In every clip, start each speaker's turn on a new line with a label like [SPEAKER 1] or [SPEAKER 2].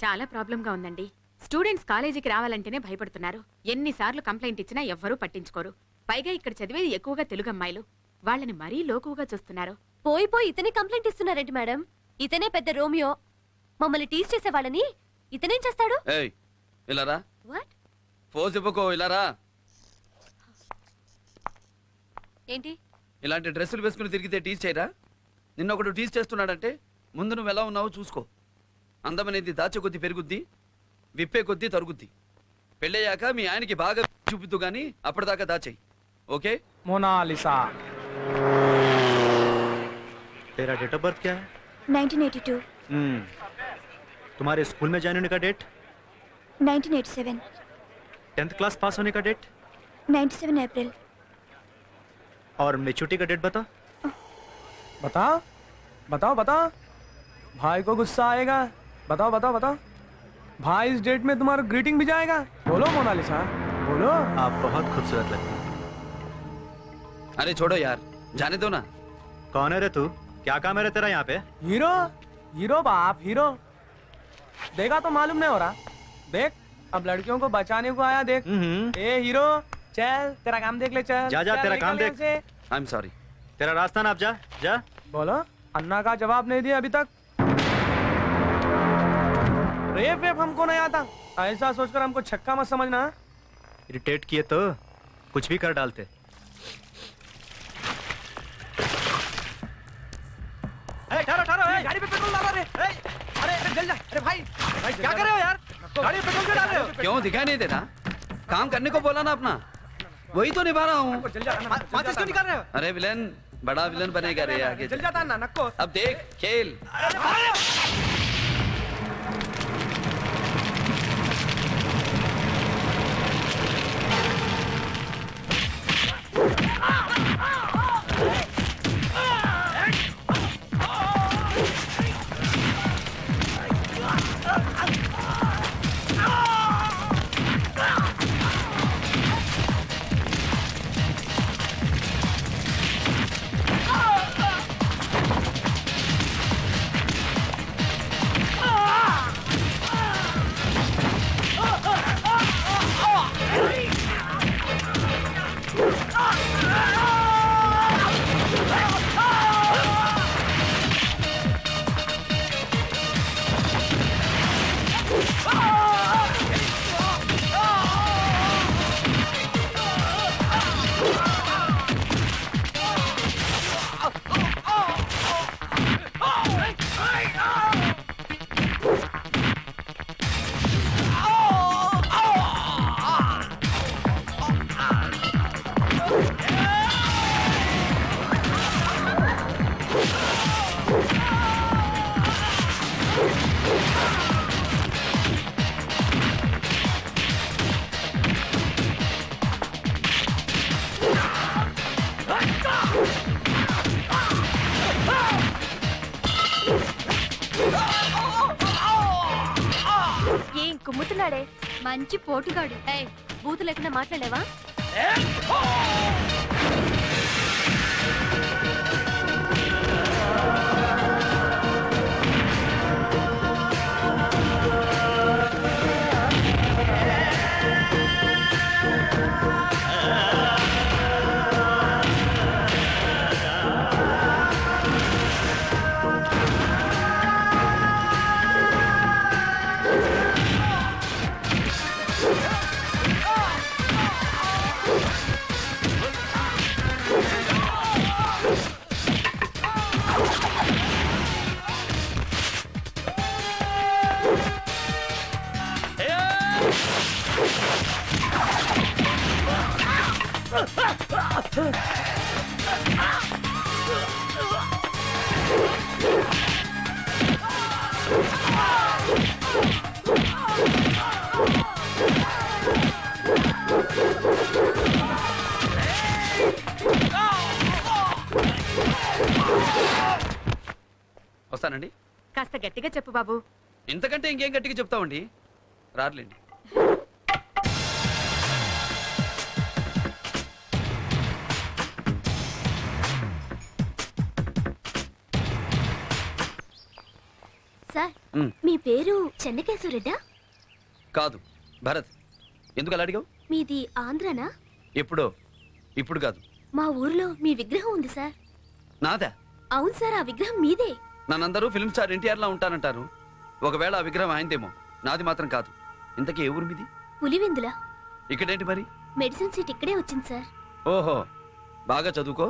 [SPEAKER 1] చాలా ప్రాబ్లంగా ఉందండి. స్టూడెంట్స్ కాలేజీకి రావాలంటేనే భయపడుతున్నారు. ఎన్నిసార్లు కంప్లైంట్ ఇచ్చినా ఎవ్వరూ పట్టించుకోరు. పైగా ఇక్కడ చదివేది ఎక్కువగా తెలుగు అమ్మాయిలు. వాళ్ళని మరీ లోకుగా చూస్తున్నారు.
[SPEAKER 2] పోయి పోయి ఇతనే కంప్లైంట్ ఇస్తున్నారేంటి మేడం? ఇతనే పెద్ద రోమియో. మమ్మల్ని టీజ్ చేసే వాళ్ళని ఇతనేం చేస్తాడు? ఏంటి
[SPEAKER 3] ఇలాంటి డ్రెస్సులు వేసుకుని తిరిగితే టీజ్ చేయరా? నిన్న ఒకడు టీజ్ చేస్తున్నాడంటే ముందు నువ్వు ఎలా ఉన్నావో చూసుకో. అందమనేది దాచే కొద్దీ పెరుగుద్ది, విప్పే కొద్దీ తరుగుద్ది. పెళ్ళయ్యాక మీ ఆయనకి బాగా చూపిద్దు గానీ అప్పటిదాకా దాచేయి. ఓకే?
[SPEAKER 4] मोनालिसा।
[SPEAKER 5] तेरा डेट ऑफ बर्थ क्या है?
[SPEAKER 6] 1982।
[SPEAKER 5] तुम्हारे स्कूल में ज्वाइन होने का डेट?
[SPEAKER 6] 1987।
[SPEAKER 5] 10th क्लास पास होने का डेट?
[SPEAKER 6] 97 अप्रैल।
[SPEAKER 5] और मेच्योरिटी का डेट बता।
[SPEAKER 4] बताओ बताओ बताओ, भाई को गुस्सा आएगा। बताओ बताओ बताओ, भाई इस डेट में तुम्हारा ग्रीटिंग भी जाएगा। बोलो मोनालिसा, बोलो।
[SPEAKER 5] आप बहुत खूबसूरत लगती हैं।
[SPEAKER 3] अरे छोड़ो यार, जाने दो ना।
[SPEAKER 5] कौन है रे तू? क्या काम है रे तेरा यहाँ पे?
[SPEAKER 4] हीरो हीरो बाप हीरो। देखा तो मालूम नहीं हो रहा। देख अब लड़कियों को बचाने को आया। देख ए हीरो, चल तेरा काम देख ले। चल
[SPEAKER 5] जा जा,
[SPEAKER 4] चल,
[SPEAKER 5] तेरा काम
[SPEAKER 4] निकल
[SPEAKER 5] देख।
[SPEAKER 4] यहाँ से।
[SPEAKER 3] I am sorry.
[SPEAKER 5] तेरा रास्ता ना, आप जा जा।
[SPEAKER 4] बोलो, अन्ना का जवाब नहीं दिया अभी तक। रेप वेप हमको नहीं आता, ऐसा सोचकर हमको छक्का मत समझना।
[SPEAKER 5] इरिटेट किए तो कुछ भी कर डालते।
[SPEAKER 4] ठहरो ठहरो, गाड़ी पे पेट्रोल डाल रहे। अरे अरे जल जा। अरे भाई क्या कर रहे हो यार? गाड़ी पे पेट्रोल क्यों डाल रहे हो?
[SPEAKER 3] क्यों दिखाई नहीं देता? काम करने को बोला ना अपना, वही तो निभा रहा हूँ।
[SPEAKER 4] माचिस क्यों निकाल रहे हो?
[SPEAKER 3] अरे विलन, बड़ा विलन बनेगा रे आगे।
[SPEAKER 4] जल जाता ना नक्को।
[SPEAKER 3] अब देख खेल।
[SPEAKER 2] ఏం కుమ్ముతున్నాడే మంచి పోటుగాడు. బూతు లేకుండా మాట్లాడలేవా?
[SPEAKER 3] వస్తానండి.
[SPEAKER 1] కాస్త గట్టిగా చెప్పు బాబు.
[SPEAKER 3] ఇంతకంటే ఇంకేం గట్టిగా చెప్తామండి. రారులేండి.
[SPEAKER 2] సార్
[SPEAKER 3] ఉమ్,
[SPEAKER 2] మీ పేరు చెన్నకేశ్వరరెడ్డా?
[SPEAKER 3] కాదు భరత్. ఎందుకు అలా అడిగావు?
[SPEAKER 2] మీది ఆంధ్రనా?
[SPEAKER 3] ఎప్పుడో, ఇప్పుడు కాదు.
[SPEAKER 2] మా ఊర్లో మీ విగ్రహం ఉంది సార్.
[SPEAKER 3] నాదా?
[SPEAKER 2] అవును సార్, ఆ విగ్రహం మీదే.
[SPEAKER 3] నన్నందరూ ఫిల్మ్ స్టార్ ఎన్టీఆర్ లా ఉంటానంటారు. ఒకవేళ ఆ విగ్రహం ఆయనదేమో, నాది మాత్రం కాదు. ఇంతకీ ఏ ఊరు మీది?
[SPEAKER 2] పులివెందుల.
[SPEAKER 3] ఇక్కడేంటి మరి?
[SPEAKER 2] మెడిసిన్ సీట్ ఇక్కడే వచ్చింది సార్.
[SPEAKER 3] ఓహో, బాగా చదువుకో.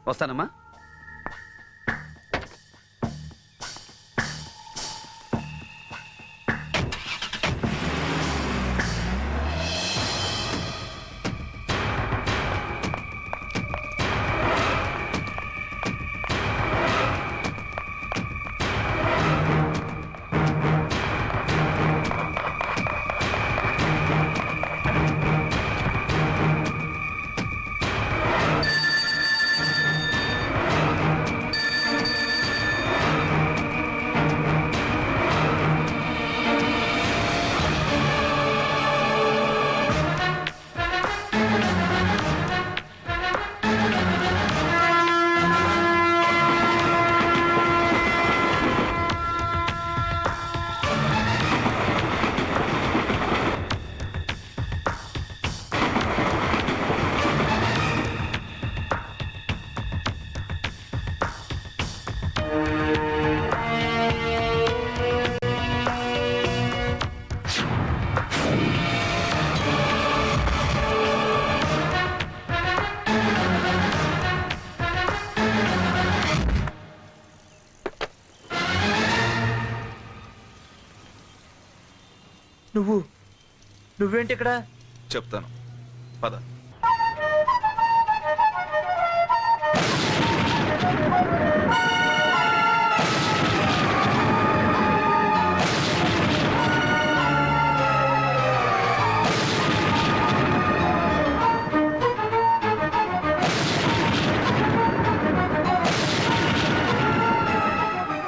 [SPEAKER 3] వస్తానమ్మా.
[SPEAKER 5] నువ్వేంటి ఇక్కడ?
[SPEAKER 7] చెప్తాను, పద.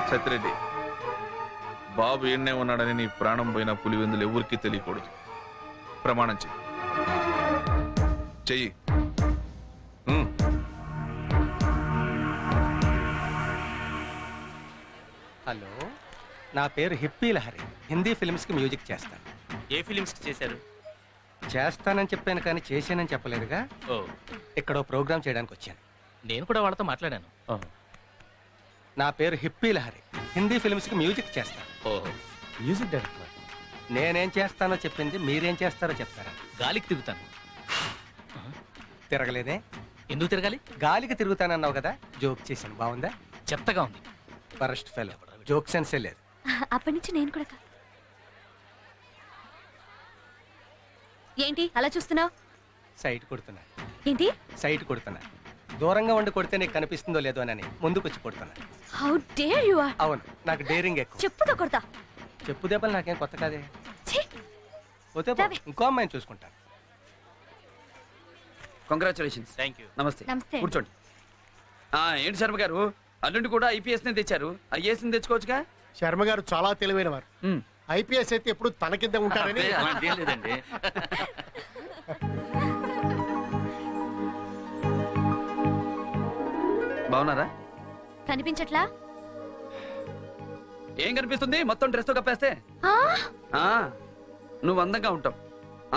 [SPEAKER 7] సత్యరెడ్డి, బాబు ఎన్నే ఉన్నాడని నీ ప్రాణం పోయిన పులివెందులు ఎవరికి తెలియకూడదు. ప్రమాణం చెయ్యి.
[SPEAKER 8] హలో, నా పేరు హిప్పీ లహరి. హిందీ ఫిల్మ్స్కి మ్యూజిక్ చేస్తాను.
[SPEAKER 5] ఏ ఫిలిమ్స్ చేశారు?
[SPEAKER 8] చేస్తానని చెప్పాను కానీ చేశానని చెప్పలేదుగా.
[SPEAKER 5] ఓ,
[SPEAKER 8] ఇక్కడ ప్రోగ్రామ్ చేయడానికి వచ్చాను.
[SPEAKER 5] నేను కూడా వాళ్ళతో మాట్లాడాను.
[SPEAKER 8] నా పేరు హిప్పీ లహరి. హిందీ ఫిల్మ్స్కి మ్యూజిక్ చేస్తాను.
[SPEAKER 5] ఓహో, మ్యూజిక్ డైరెక్టర్.
[SPEAKER 8] నేనేం చేస్తానో చెప్పింది మీరేం చేస్తారో చెప్తారా?
[SPEAKER 5] గాలికి తిరుగుతాను.
[SPEAKER 8] తిరగలేదే?
[SPEAKER 5] ఎందుకు తిరగాలి?
[SPEAKER 8] గాలికి తిరుగుతానన్నావు కదా, జోక్ చేశాను. బాగుందా?
[SPEAKER 5] చెత్తగా ఉంది.
[SPEAKER 8] ఫరెస్ట్ ఫెలో, జోక్ సెన్సే లేదు.
[SPEAKER 2] అప్పటి నుంచి నేను కూడా ఏంటి అలా చూస్తున్నావు?
[SPEAKER 8] సైట్ కొడుతున్నా.
[SPEAKER 2] ఏంటి
[SPEAKER 8] సైట్ కొడుతున్నా. దూరంగా ఉండి కొడితే నీకు కనిపిస్తుందో లేదో అని ముందుకొచ్చి కొడుతున్నా.
[SPEAKER 2] How dare you are!
[SPEAKER 8] అవును, నాకు డేరింగ్ ఎక్కువ.
[SPEAKER 2] చెప్పుతో కొడతా.
[SPEAKER 8] చెప్పు దెబ్బలు నాకేం కొత్త కాదే.
[SPEAKER 2] ఛీ!
[SPEAKER 8] పోతే పో, ఇంకో అమ్మాయిని చూసుకుంటాను.
[SPEAKER 3] కంగ్రాచులేషన్స్.
[SPEAKER 5] Thank you.
[SPEAKER 3] నమస్తే.
[SPEAKER 2] నమస్తే.
[SPEAKER 3] కూర్చోండి. ఏంటి శర్మ గారు, అల్లుండి కూడా ఐపీఎస్ నే తెచ్చారు. ఐఏఎస్ ని తెచ్చుకోవచ్చుగా?
[SPEAKER 9] శర్మ గారు చాలా తెలివైన వారు.
[SPEAKER 3] ఉమ్.
[SPEAKER 9] ఐపీఎస్ అయితే ఎప్పుడు తన కింద ఉంటారని.
[SPEAKER 5] అబ్బే, అలాంటిదేం లేదండి.
[SPEAKER 3] బాగున్నారా?
[SPEAKER 2] కనిపించట్లా?
[SPEAKER 3] ఏం కనిపిస్తుంది? మొత్తం డ్రెస్ తో కప్పేస్తే.
[SPEAKER 2] ఆ?
[SPEAKER 3] ఆ, నువ్వు అందంగా ఉంటావు.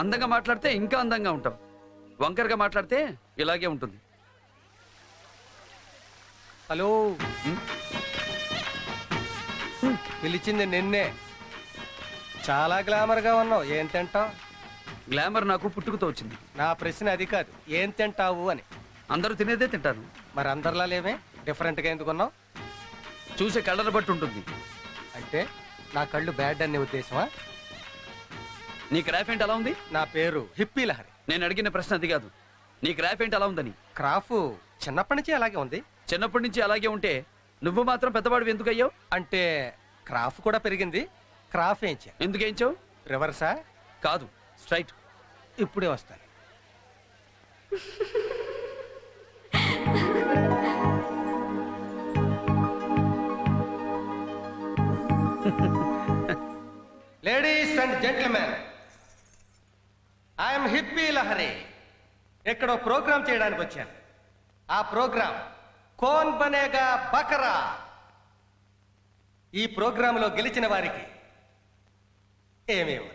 [SPEAKER 3] అందంగా మాట్లాడితే ఇంకా అందంగా ఉంటావు. వంకరగా మాట్లాడితే ఇలాగే ఉంటుంది.
[SPEAKER 8] హలో, పిలిచింది నిన్నే. చాలా గ్లామర్ గా ఉన్నావు. ఏం తింటావు?
[SPEAKER 3] గ్లామర్ నాకు పుట్టుకతో వచ్చింది.
[SPEAKER 8] నా ప్రశ్న అది కాదు, ఏం తింటావు అని.
[SPEAKER 3] అందరూ తినేదే తింటాను.
[SPEAKER 8] మరి అందరిలా లేవే, డిఫరెంట్ గా ఎందుకున్నావు?
[SPEAKER 3] చూసే కళ్ళను బట్టి ఉంటుంది.
[SPEAKER 8] అంటే నా కళ్ళు బ్యాడ్ అనే ఉద్దేశమా?
[SPEAKER 3] నీ క్రాఫ్ ఏంటి అలా ఉంది?
[SPEAKER 8] నా పేరు హిప్పీ లహరి.
[SPEAKER 3] నేను అడిగిన ప్రశ్న అది కాదు. నీ క్రాఫ్ ఏంటి అలా ఉందని.
[SPEAKER 8] క్రాఫ్ చిన్నప్పటి నుంచి అలాగే ఉంది.
[SPEAKER 3] చిన్నప్పటి నుంచి అలాగే ఉంటే నువ్వు మాత్రం పెద్దవాడు ఎందుకు అయ్యావు?
[SPEAKER 8] అంటే క్రాఫ్ కూడా పెరిగింది. క్రాఫ్ ఏం చేయాలి?
[SPEAKER 3] ఎందుకు వేయించావు?
[SPEAKER 8] రివర్సా?
[SPEAKER 3] కాదు, స్ట్రైట్.
[SPEAKER 8] ఇప్పుడే వస్తాను. Ladies and gentlemen, I'm hippie Lahari. ఎక్కడో ప్రోగ్రామ్ చేయడానికి వచ్చాను. ఆ ప్రోగ్రామ్ కోన్ బనేగా బకరా. ఈ ప్రోగ్రాంలో గెలిచిన వారికి ఏమేమి